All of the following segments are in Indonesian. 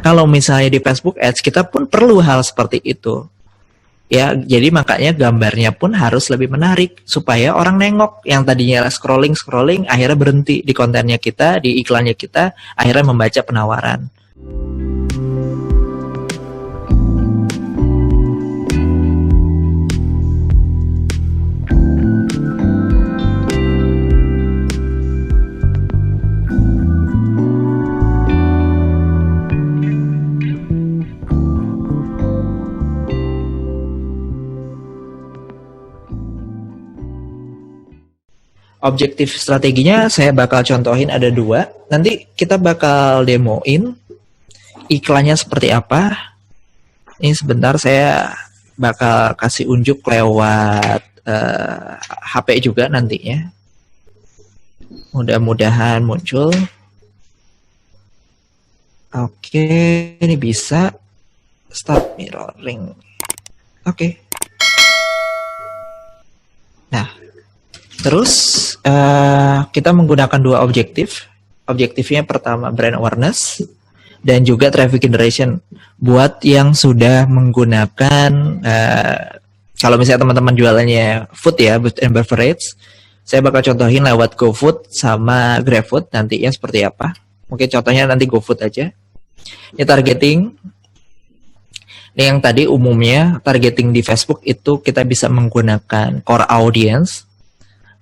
kalau misalnya di Facebook Ads kita pun perlu hal seperti itu. Ya, jadi makanya gambarnya pun harus lebih menarik supaya orang nengok yang tadinya scrolling akhirnya berhenti di kontennya kita, di iklannya kita, akhirnya membaca penawaran. Objektif strateginya saya bakal contohin ada 2. Nanti kita bakal demoin iklannya seperti apa. Ini sebentar saya bakal kasih unjuk lewat HP juga nantinya. Mudah-mudahan muncul. Oke, ini bisa. Start mirroring. Oke. Nah, terus kita menggunakan 2 objektif. Objektifnya pertama brand awareness dan juga traffic generation. Buat yang sudah menggunakan, kalau misalnya teman-teman jualannya food ya, food and beverage, saya bakal contohin lewat GoFood sama GrabFood nantinya seperti apa. Mungkin contohnya nanti GoFood aja. Ini targeting. Ini yang tadi umumnya targeting di Facebook itu kita bisa menggunakan core audience.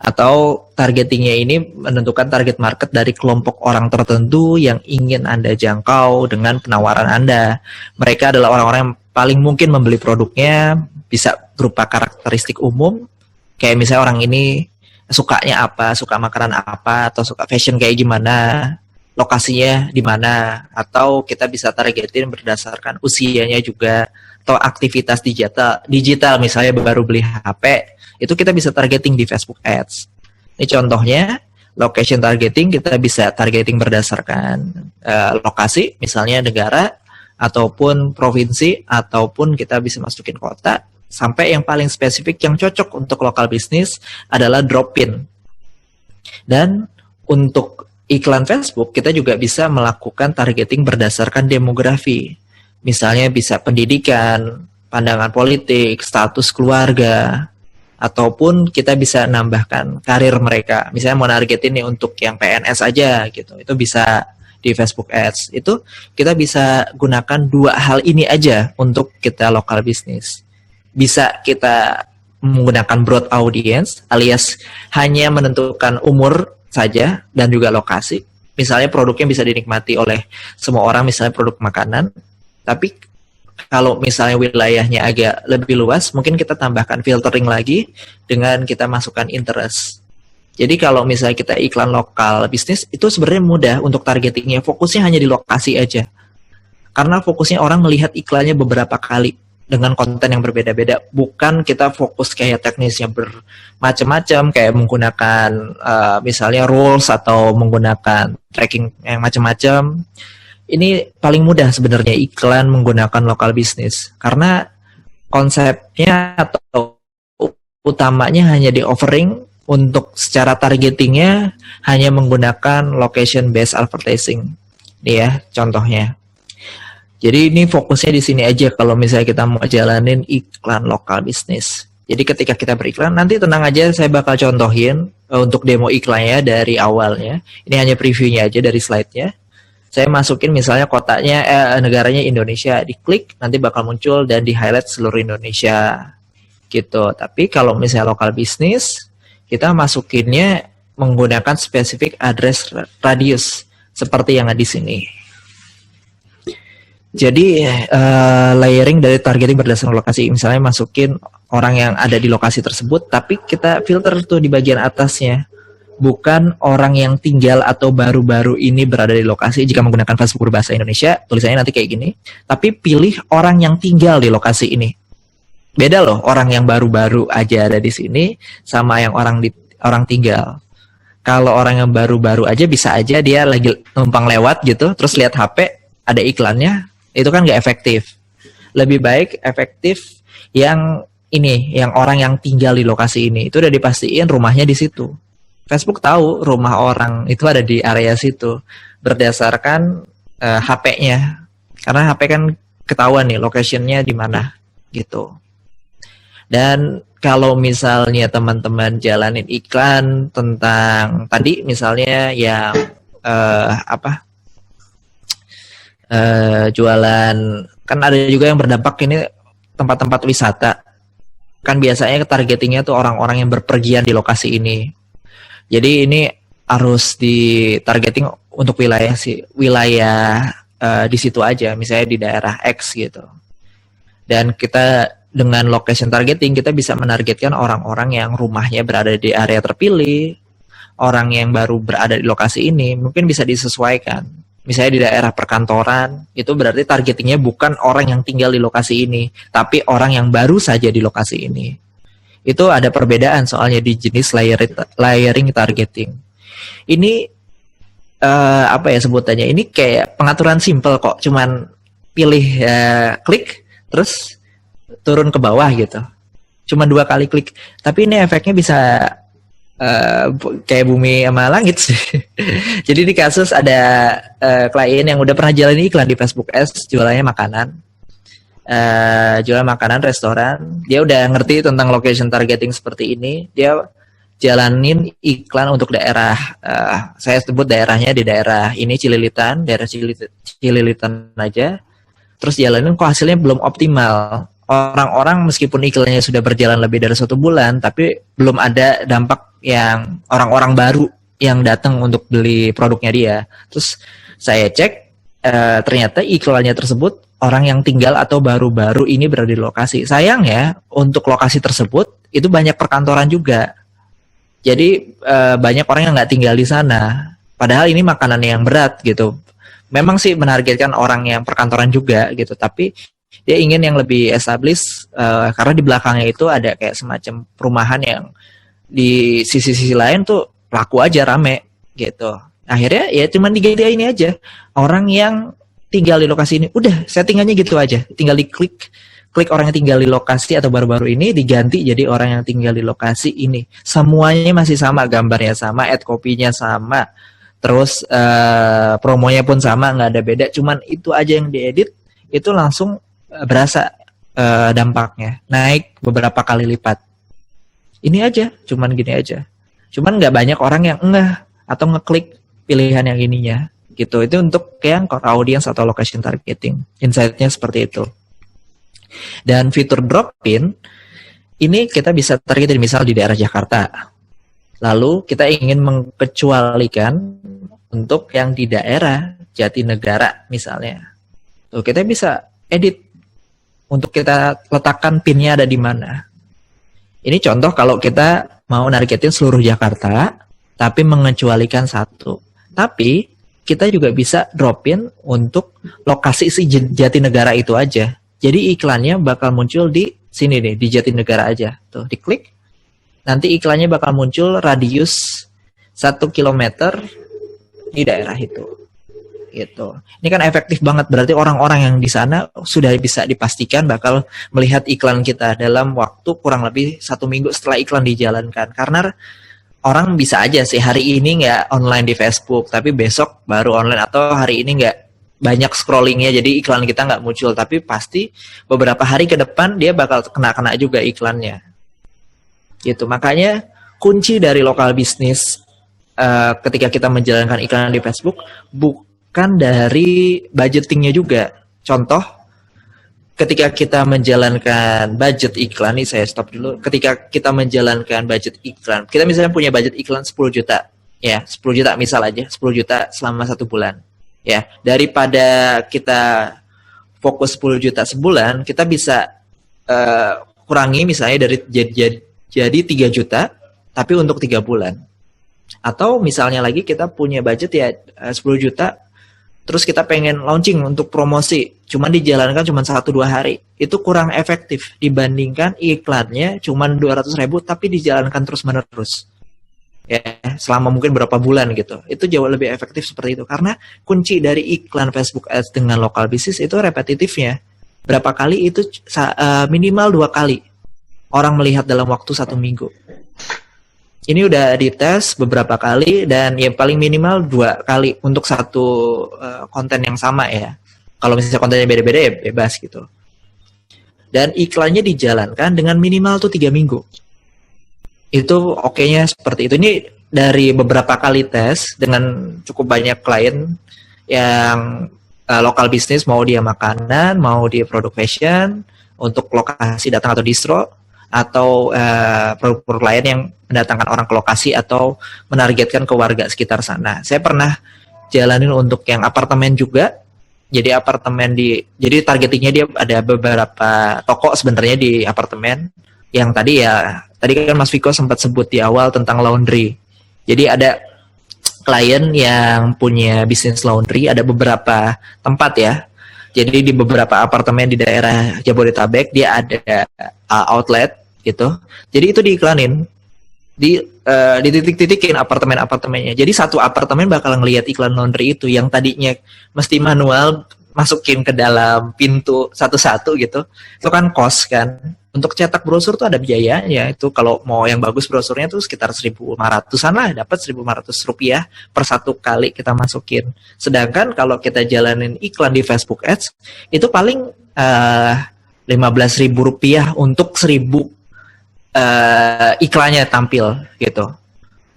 Atau targetingnya ini menentukan target market dari kelompok orang tertentu yang ingin Anda jangkau dengan penawaran Anda. Mereka adalah orang-orang yang paling mungkin membeli produknya, bisa berupa karakteristik umum, kayak misalnya orang ini sukanya apa, suka makanan apa, atau suka fashion kayak gimana, lokasinya di mana, atau kita bisa targetin berdasarkan usianya juga, atau aktivitas digital misalnya baru beli HP, itu kita bisa targeting di Facebook Ads. Ini contohnya, location targeting kita bisa targeting berdasarkan lokasi, misalnya negara, ataupun provinsi, ataupun kita bisa masukin kota, sampai yang paling spesifik yang cocok untuk lokal bisnis adalah drop-in. Dan untuk iklan Facebook, kita juga bisa melakukan targeting berdasarkan demografi. Misalnya bisa pendidikan, pandangan politik, status keluarga, ataupun kita bisa nambahkan karir mereka. Misalnya mau nargetin nih untuk yang PNS aja gitu. Itu bisa di Facebook Ads. Itu kita bisa gunakan 2 hal ini aja untuk kita lokal bisnis. Bisa kita menggunakan broad audience alias hanya menentukan umur saja dan juga lokasi. Misalnya produknya bisa dinikmati oleh semua orang, misalnya produk makanan. Tapi kalau misalnya wilayahnya agak lebih luas, mungkin kita tambahkan filtering lagi dengan kita masukkan interest. Jadi kalau misalnya kita iklan lokal bisnis, itu sebenarnya mudah untuk targetingnya. Fokusnya hanya di lokasi aja. Karena fokusnya orang melihat iklannya beberapa kali dengan konten yang berbeda-beda. Bukan kita fokus kayak teknisnya bermacam-macam, kayak menggunakan misalnya rules atau menggunakan tracking yang macam-macam. Ini paling mudah sebenarnya iklan menggunakan lokal bisnis karena konsepnya atau utamanya hanya di offering untuk secara targetingnya hanya menggunakan location based advertising. Ini ya contohnya. Jadi ini fokusnya di sini aja kalau misalnya kita mau jalanin iklan lokal bisnis. Jadi ketika kita beriklan nanti tenang aja saya bakal contohin untuk demo iklannya dari awalnya. Ini hanya previewnya aja dari slide-nya. Saya masukin misalnya kotanya, negaranya Indonesia, diklik nanti bakal muncul dan di highlight seluruh Indonesia gitu. Tapi kalau misalnya lokal bisnis, kita masukinnya menggunakan spesifik address radius seperti yang ada di sini. Jadi layering dari targeting berdasarkan lokasi, misalnya masukin orang yang ada di lokasi tersebut, tapi kita filter tuh di bagian atasnya. Bukan orang yang tinggal atau baru-baru ini berada di lokasi. Jika menggunakan Facebook berbahasa Indonesia, tulisannya nanti kayak gini. Tapi pilih orang yang tinggal di lokasi ini. Beda loh, orang yang baru-baru aja ada di sini sama yang orang tinggal. Kalau orang yang baru-baru aja bisa aja dia lagi numpang lewat gitu, terus lihat HP, ada iklannya, itu kan nggak efektif. Lebih baik efektif yang ini, yang orang yang tinggal di lokasi ini. Itu udah dipastiin rumahnya di situ. Facebook tahu rumah orang itu ada di area situ berdasarkan HP-nya. Karena HP kan ketahuan nih locationnya di mana gitu. Dan kalau misalnya teman-teman jalanin iklan tentang tadi misalnya yang jualan, kan ada juga yang berdampak ini tempat-tempat wisata. Kan biasanya targetingnya tuh orang-orang yang berpergian di lokasi ini. Jadi ini harus ditargeting untuk wilayah di situ aja, misalnya di daerah X gitu. Dan kita dengan location targeting kita bisa menargetkan orang-orang yang rumahnya berada di area terpilih, orang yang baru berada di lokasi ini, mungkin bisa disesuaikan. Misalnya di daerah perkantoran, itu berarti targetingnya bukan orang yang tinggal di lokasi ini, tapi orang yang baru saja di lokasi ini. Itu ada perbedaan soalnya di jenis layering targeting. Ini apa ya sebutannya? Ini kayak pengaturan simple kok, cuman pilih klik terus turun ke bawah gitu. Cuman 2 kali klik. Tapi ini efeknya bisa kayak bumi sama langit sih. Jadi di kasus ada klien yang udah pernah jalanin iklan di Facebook Ads, jualannya makanan. Jualan makanan restoran. Dia udah ngerti tentang location targeting seperti ini. Dia jalanin iklan untuk daerah, saya sebut daerahnya di daerah ini Cililitan, daerah Cililitan aja. Terus jalanin kok hasilnya belum optimal. Orang-orang meskipun iklannya sudah berjalan lebih dari 1 bulan, tapi belum ada dampak yang orang-orang baru yang datang untuk beli produknya dia. Terus saya cek, ternyata iklannya tersebut orang yang tinggal atau baru-baru ini berada di lokasi. Sayangnya untuk lokasi tersebut itu banyak perkantoran juga. Jadi banyak orang yang nggak tinggal di sana. Padahal ini makanan yang berat gitu. Memang sih menargetkan orang yang perkantoran juga gitu, tapi dia ingin yang lebih established karena di belakangnya itu ada kayak semacam perumahan yang di sisi-sisi lain tuh laku aja rame gitu. Akhirnya ya cuman diganti ini aja. Orang yang tinggal di lokasi ini udah settingannya gitu aja. Tinggal diklik orang yang tinggal di lokasi atau baru-baru ini diganti jadi orang yang tinggal di lokasi ini. Semuanya masih sama, gambarnya sama, ad copy-nya sama. Terus promonya pun sama, nggak ada beda. Cuman itu aja yang diedit, itu langsung berasa dampaknya naik beberapa kali lipat. Ini aja, cuman gini aja. Cuman nggak banyak orang yang ngeh atau ngeklik pilihan yang ininya gitu. Itu untuk yang core audience atau location targeting. Insight-nya seperti itu. Dan fitur drop-in ini kita bisa targetin misal di daerah Jakarta. Lalu kita ingin mengecualikan untuk yang di daerah Jatinegara misalnya. Tuh kita bisa edit untuk kita letakkan pinnya ada di mana. Ini contoh kalau kita mau nargetin seluruh Jakarta, tapi mengecualikan satu. Tapi kita juga bisa drop-in untuk lokasi si Jatinegara itu aja. Jadi iklannya bakal muncul di sini nih, di Jatinegara aja. Tuh, diklik. Nanti iklannya bakal muncul radius 1 km di daerah itu. Gitu. Ini kan efektif banget, berarti orang-orang yang di sana sudah bisa dipastikan bakal melihat iklan kita dalam waktu kurang lebih 1 minggu setelah iklan dijalankan. Karena orang bisa aja sih hari ini nggak online di Facebook, tapi besok baru online, atau hari ini nggak banyak scrollingnya jadi iklan kita nggak muncul, tapi pasti beberapa hari ke depan dia bakal kena juga iklannya. Gitu. Makanya kunci dari lokal bisnis ketika kita menjalankan iklan di Facebook bukan dari budgetingnya juga. Contoh, ketika kita menjalankan budget iklan, nih saya stop dulu. Ketika kita menjalankan budget iklan, kita misalnya punya budget iklan 10 juta. Ya, 10 juta misal aja, 10 juta selama 1 bulan. Ya, daripada kita fokus 10 juta sebulan, kita bisa kurangi misalnya dari jadi 3 juta, tapi untuk 3 bulan. Atau misalnya lagi kita punya budget ya 10 juta, terus kita pengen launching untuk promosi, cuman dijalankan cuma 1-2 hari. Itu kurang efektif dibandingkan iklannya cuma 200.000 tapi dijalankan terus-menerus. Ya, selama mungkin berapa bulan gitu. Itu jauh lebih efektif seperti itu. Karena kunci dari iklan Facebook Ads dengan lokal bisnis itu repetitifnya. Berapa kali itu minimal 2 kali orang melihat dalam waktu 1 minggu. Ini udah dites beberapa kali dan ya paling minimal 2 kali untuk satu konten yang sama ya. Kalau misalnya kontennya beda-beda ya bebas gitu. Dan iklannya dijalankan dengan minimal tuh 3 minggu. Itu oke-nya seperti itu. Ini dari beberapa kali tes dengan cukup banyak klien yang lokal bisnis, mau dia makanan, mau dia produk fashion, untuk lokasi datang atau distro, atau produk-produk lain yang mendatangkan orang ke lokasi atau menargetkan ke warga sekitar sana. Saya pernah jalanin untuk yang apartemen juga. Jadi jadi targetingnya dia ada beberapa toko sebenarnya di apartemen. Yang tadi kan Mas Viko sempat sebut di awal tentang laundry. Jadi ada klien yang punya bisnis laundry, ada beberapa tempat ya. Jadi di beberapa apartemen di daerah Jabodetabek dia ada outlet gitu. Jadi itu diiklanin di titik-titikin apartemen-apartemennya. Jadi satu apartemen bakal ngelihat iklan laundry itu yang tadinya mesti manual masukin ke dalam pintu satu-satu gitu. Itu kan cost kan. Untuk cetak brosur tuh ada biayanya. Itu kalau mau yang bagus brosurnya tuh sekitar 1.500-an lah, dapat 1.500 rupiah per satu kali kita masukin. Sedangkan kalau kita jalanin iklan di Facebook Ads itu paling 15.000 rupiah untuk 1.000 iklannya tampil gitu.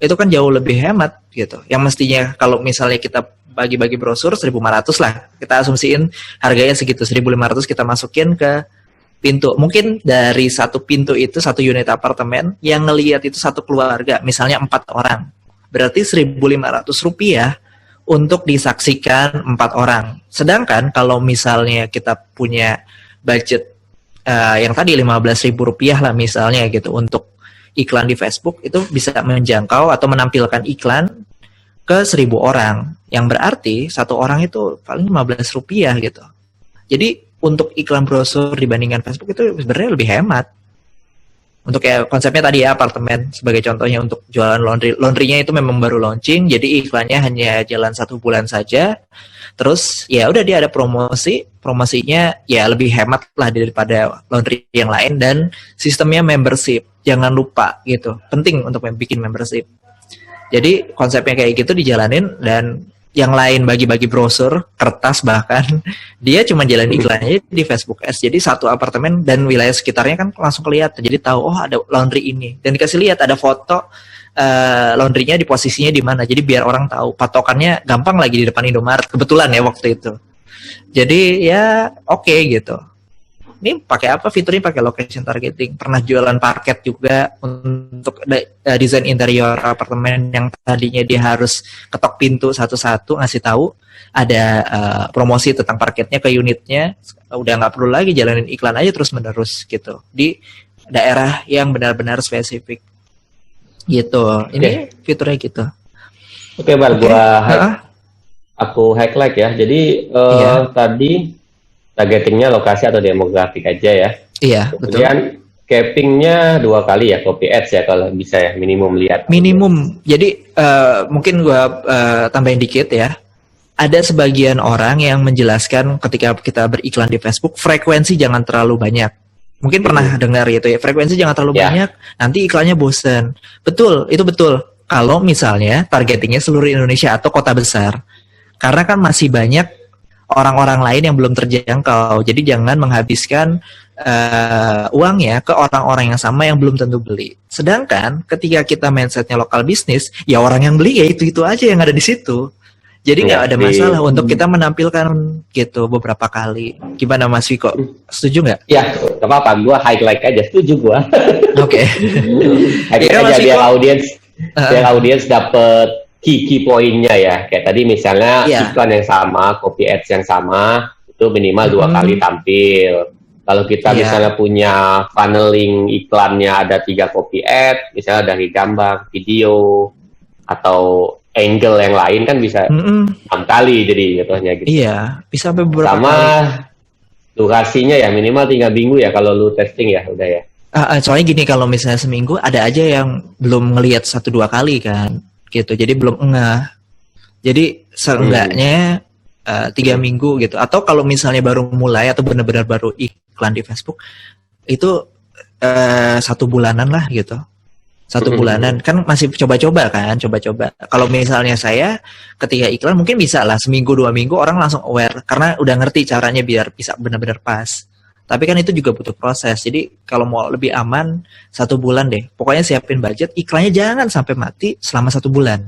Itu kan jauh lebih hemat gitu. Yang mestinya kalau misalnya kita bagi-bagi brosur 1.500 lah, kita asumsiin harganya segitu, 1.500 kita masukin ke pintu. Mungkin dari satu pintu itu satu unit apartemen yang ngelihat itu satu keluarga, misalnya 4 orang. Berarti 1.500 rupiah untuk disaksikan 4 orang. Sedangkan kalau misalnya kita punya budget yang tadi 15.000 rupiah lah misalnya gitu untuk iklan di Facebook, itu bisa menjangkau atau menampilkan iklan ke 1.000 orang, yang berarti satu orang itu paling 15 rupiah gitu. Jadi untuk iklan brosur dibandingkan Facebook itu sebenarnya lebih hemat. Untuk kayak konsepnya tadi ya apartemen sebagai contohnya untuk jualan laundrynya itu memang baru launching, jadi iklannya hanya jalan 1 bulan saja. Terus ya udah dia ada promosinya ya lebih hemat lah daripada laundry yang lain, dan sistemnya membership. Jangan lupa gitu, penting untuk bikin membership. Jadi konsepnya kayak gitu dijalanin, dan yang lain bagi-bagi brosur, kertas bahkan, dia cuma jalan iklannya di Facebook Ads. Jadi satu apartemen dan wilayah sekitarnya kan langsung kelihatan. Jadi tahu, oh ada laundry ini. Dan dikasih lihat ada foto laundrynya di posisinya di mana. Jadi biar orang tahu. Patokannya gampang lagi di depan Indomaret. Kebetulan ya waktu itu. Jadi ya oke gitu. Ini pakai apa fiturnya? Pakai location targeting. Pernah jualan parket juga untuk desain interior apartemen yang tadinya dia harus ketok pintu satu-satu ngasih tahu ada promosi tentang parketnya ke unitnya. Udah nggak perlu lagi jalanin iklan aja terus menerus gitu di daerah yang benar-benar spesifik gitu. Ini fiturnya gitu. Oke, Bal, aku highlight ya. Jadi tadi targetingnya lokasi atau demografik aja ya. Iya, kemudian betul. Cappingnya 2 kali ya, copy ads ya kalau bisa ya, minimum lihat. Minimum. Jadi mungkin gua tambahin dikit ya. Ada sebagian orang yang menjelaskan ketika kita beriklan di Facebook, frekuensi jangan terlalu banyak. Mungkin pernah dengar gitu ya, frekuensi jangan terlalu banyak, nanti iklannya bosen. Betul, itu betul. Kalau misalnya targetingnya seluruh Indonesia atau kota besar. Karena kan masih banyak orang-orang lain yang belum terjangkau. Jadi jangan menghabiskan uangnya ke orang-orang yang sama yang belum tentu beli. Sedangkan ketika kita mindsetnya lokal bisnis, ya orang yang beli ya itu aja yang ada di situ. Jadi nggak ada masalah untuk kita menampilkan gitu beberapa kali. Gimana Mas Viko? Setuju nggak? Ya, nggak apa-apa. Gua highlight aja. Setuju gua. Oke. Highlight aja biar audiens dapet key poinnya ya. Kayak tadi misalnya iklan yang sama, copy ads yang sama, itu minimal 2 kali tampil. Kalau kita misalnya punya funneling iklannya ada 3 copy ad, misalnya dari gambar, video, atau angle yang lain kan bisa 6 kali jadi jatuhnya gitu. Iya, bisa sampai beberapa sama kali. Durasinya ya minimal 3 minggu ya kalau lu testing ya udah ya. Soalnya gini, kalau misalnya seminggu ada aja yang belum ngelihat 1-2 kali kan. Gitu, jadi belum ngeh. Jadi seenggaknya 3 minggu gitu. Atau kalau misalnya baru mulai atau benar-benar baru iklan di Facebook, itu 1 bulanan lah gitu. 1 bulanan kan masih coba-coba kan, coba-coba. Kalau misalnya saya ketika iklan mungkin bisa lah seminggu 2 minggu orang langsung aware karena udah ngerti caranya biar bisa benar-benar pas. Tapi kan itu juga butuh proses. Jadi kalau mau lebih aman 1 bulan deh. Pokoknya siapin budget, iklannya jangan sampai mati selama 1 bulan.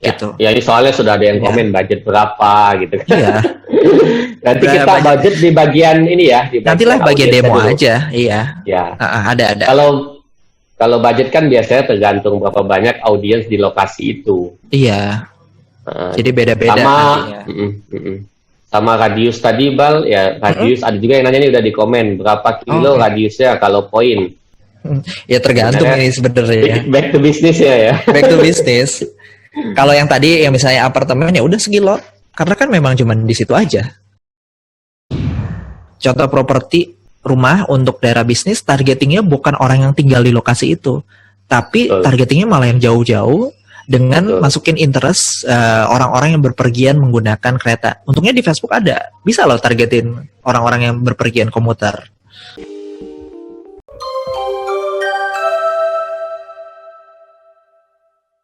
Ya, gitu. Ya ini soalnya sudah ada yang komen budget berapa gitu kan. Iya. Nanti kita budget di bagian ini ya. Di bagian nantilah bagian demo dulu aja, iya. Ya. Ada. Kalau budget kan biasanya tergantung berapa banyak audiens di lokasi itu. Iya. Jadi beda-beda sama sama radius tadi Bal, ya radius ada juga yang nanya nih udah di komen berapa kilo radiusnya kalau poin. Ya tergantung ini sebenarnya ya. Back to business ya. Back to business. Kalau yang tadi yang misalnya apartemen ya udah segilo, karena kan memang cuma di situ aja. Contoh properti rumah untuk daerah bisnis, targetingnya bukan orang yang tinggal di lokasi itu, tapi targetingnya malah yang jauh-jauh dengan masukin interest orang-orang yang berpergian menggunakan kereta. Untungnya di Facebook ada, bisa loh targetin orang-orang yang berpergian komuter.